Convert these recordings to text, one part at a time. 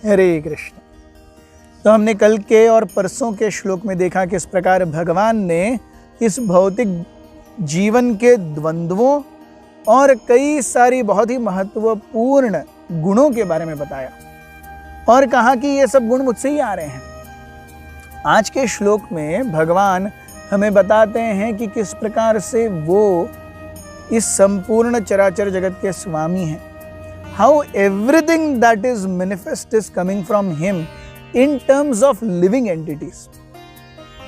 हरे कृष्ण। तो हमने कल के और परसों के श्लोक में देखा किस प्रकार भगवान ने इस भौतिक जीवन के द्वंद्वों और कई सारी बहुत ही महत्वपूर्ण गुणों के बारे में बताया और कहा कि ये सब गुण मुझसे ही आ रहे हैं। आज के श्लोक में भगवान हमें बताते हैं कि किस प्रकार से वो इस संपूर्ण चराचर जगत के स्वामी हैं। How everything that is manifest is coming from him in terms of living entities.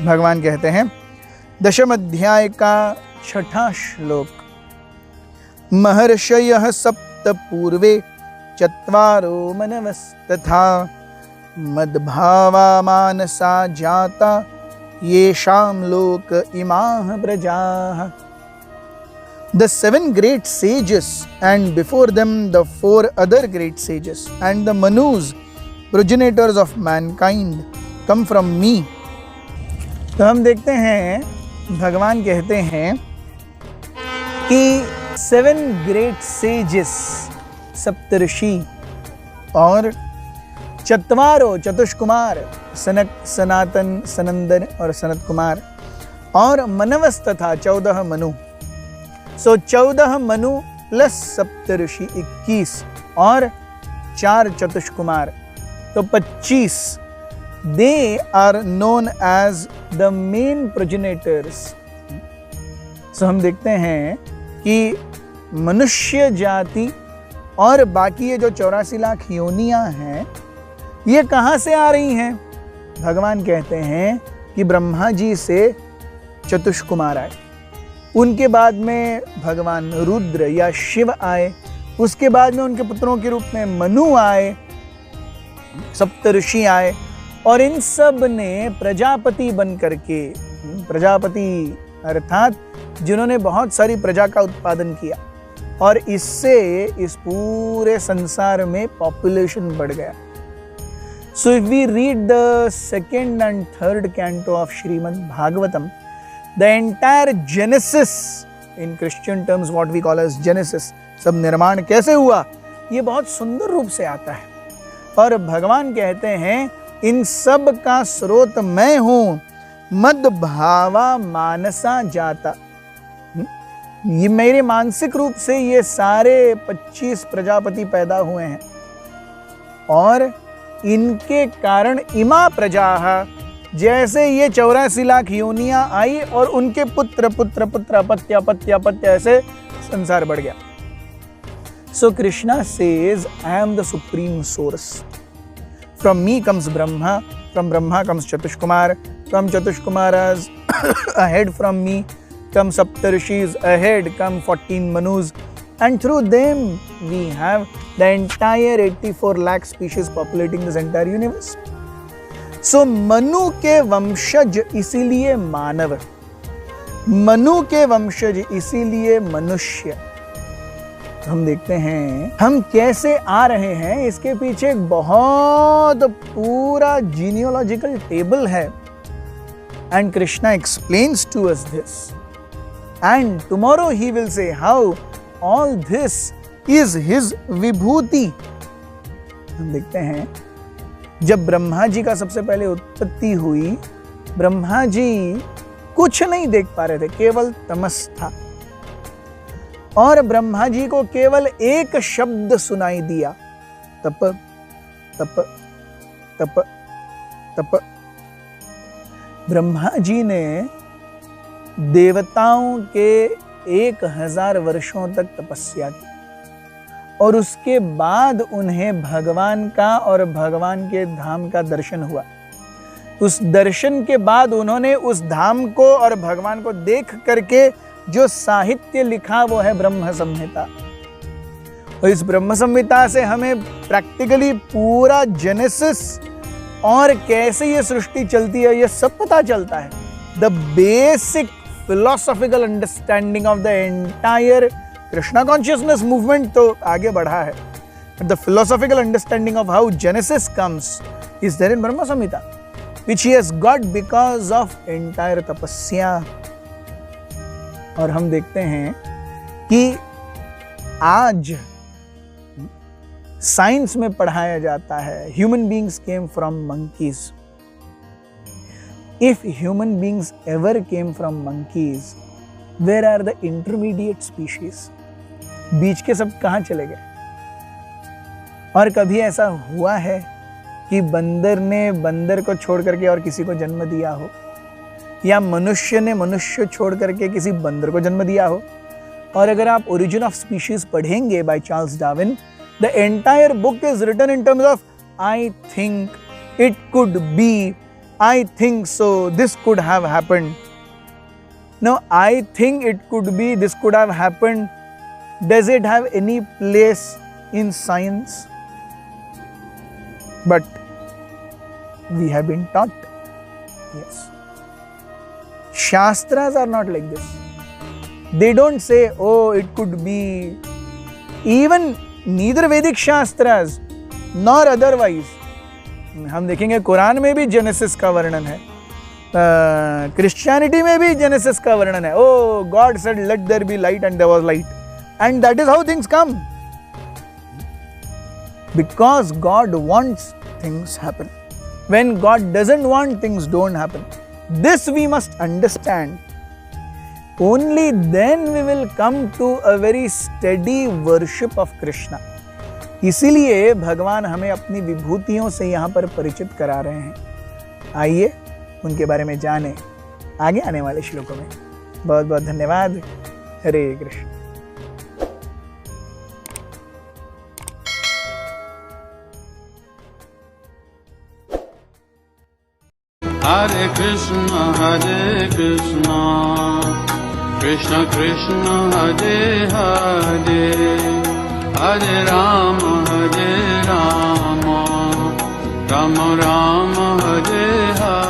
भगवान कहते हैं दशम अध्याय का 6वां श्लोक, महर्षयः सप्त पूर्वे चत्वारो मनवस्तथा मद्भावा मानसा जाता येषां लोक इमाः प्रजाः. The 7 great sages and before them the 4 other great sages and the Manus, progenitors of mankind, come from me. तो हम देखते हैं भगवान कहते हैं कि 7 great sages, सप्तऋषि और चत्वारो चतुष्कुमार, सनक, सनातन, सनंदन और सनत कुमार और मनवस तथा 14 मनु. सो 14 मनु प्लस सप्तऋषि 21 और 4 चतुष्कुमार तो 25. They are known as the main progenitors. So हम देखते हैं कि मनुष्य जाति और बाकी ये जो 84 लाख योनियां हैं ये कहाँ से आ रही हैं? भगवान कहते हैं कि ब्रह्मा जी से चतुष्कुमार आए, उनके बाद में भगवान रुद्र या शिव आए, उसके बाद में उनके पुत्रों के रूप में मनु आए, सप्तऋषि आए और इन सब ने प्रजापति बन करके, प्रजापति अर्थात जिन्होंने बहुत सारी प्रजा का उत्पादन किया और इससे इस पूरे संसार में पॉपुलेशन बढ़ गया. So if we read the 2nd and 3rd canto of Srimad Bhagavatam, the entire Genesis, in Christian terms what we call as Genesis, सब निर्माण कैसे हुआ ये बहुत सुंदर रूप से आता है और भगवान कहते हैं इन सब का स्रोत मैं हूँ. मद भावा मानसा जाता, ये मेरे मानसिक रूप से ये सारे 25 प्रजापति पैदा हुए हैं और इनके कारण इमा प्रजा, जैसे ये 84 लाख योनियां आई और उनके पुत्र पुत्र पुत्र अपत्य अपत्य अपत्य ऐसे संसार बढ़ गया. So Krishna says I am the supreme source. From me comes Brahma, from Brahma comes Chatushkumar, from Chatushkumaras ahead from me come Saptarishis, ahead come 14 Manus, and through them we have the entire 84 lakh species populating this entire universe. So Manu के वंशज इसीलिए मानव, मनु के वंशज इसीलिए मनुष्य. हम देखते हैं हम कैसे आ रहे हैं, इसके पीछे एक बहुत पूरा जीनियोलॉजिकल टेबल है and Krishna explains to us this. And tomorrow he will say how all this is his vibhuti. हम देखते हैं जब ब्रह्मा जी का सबसे पहले उत्पत्ति हुई, ब्रह्मा जी कुछ नहीं देख पा रहे थे, केवल तमस था और ब्रह्मा जी को केवल एक शब्द सुनाई दिया, तप तप तप तप. ब्रह्मा जी ने देवताओं के 1000 वर्षों तक तपस्या की और उसके बाद उन्हें भगवान का और भगवान के धाम का दर्शन हुआ. उस दर्शन के बाद उन्होंने उस धाम को और भगवान को देख करके जो साहित्य लिखा वो है ब्रह्म संहिता. और इस ब्रह्म संहिता से हमें प्रैक्टिकली पूरा जेनेसिस और कैसे ये सृष्टि चलती है ये सब पता चलता है. The basic philosophical understanding of the entire Krishna consciousness movement तो आगे बढ़ा है, but the philosophical understanding of how Genesis comes is there in Brahma Samhita, which he has got because of entire तपस्या. और हम देखते हैं कि आज साइंस में पढ़ाया जाता है, human beings came from monkeys. If human beings ever came from monkeys, where are the intermediate species? बीच के सब कहां चले गए? और कभी ऐसा हुआ है कि बंदर ने बंदर को छोड़ करके और किसी को जन्म दिया हो, या मनुष्य ने मनुष्य छोड़ करके किसी बंदर को जन्म दिया हो? और अगर आप ओरिजिन ऑफ स्पीशीज पढ़ेंगे by Charles Darwin, the entire book is written in terms of I think, it could be, I think so, this could have happened. No, I think it could be, this could have happened, does it have any place in science? But we have been taught. Yes. Shastras are not like this. They don't say, oh, it could be. Even neither Vedic Shastras nor otherwise. हम देखेंगे कुरान में भी genesis का वर्णन है, Christianity में भी genesis का वर्णन है। Oh, God said, let there be light, and there was light. And that is how things come. Because God wants things happen. When God doesn't want, things don't happen. This we must understand. Only then we will come to a very steady worship of Krishna. इसीलिए भगवान हमें अपनी विभूतियों से यहाँ पर परिचित करा रहे हैं। आइए उनके बारे में जानें आगे आने वाले श्लोकों में। बहुत बहुत धन्यवाद। हरे Krishna. Hare Krishna, Krishna Krishna, Hare Hare, Hare Rama, Rama Rama, Hare Hare।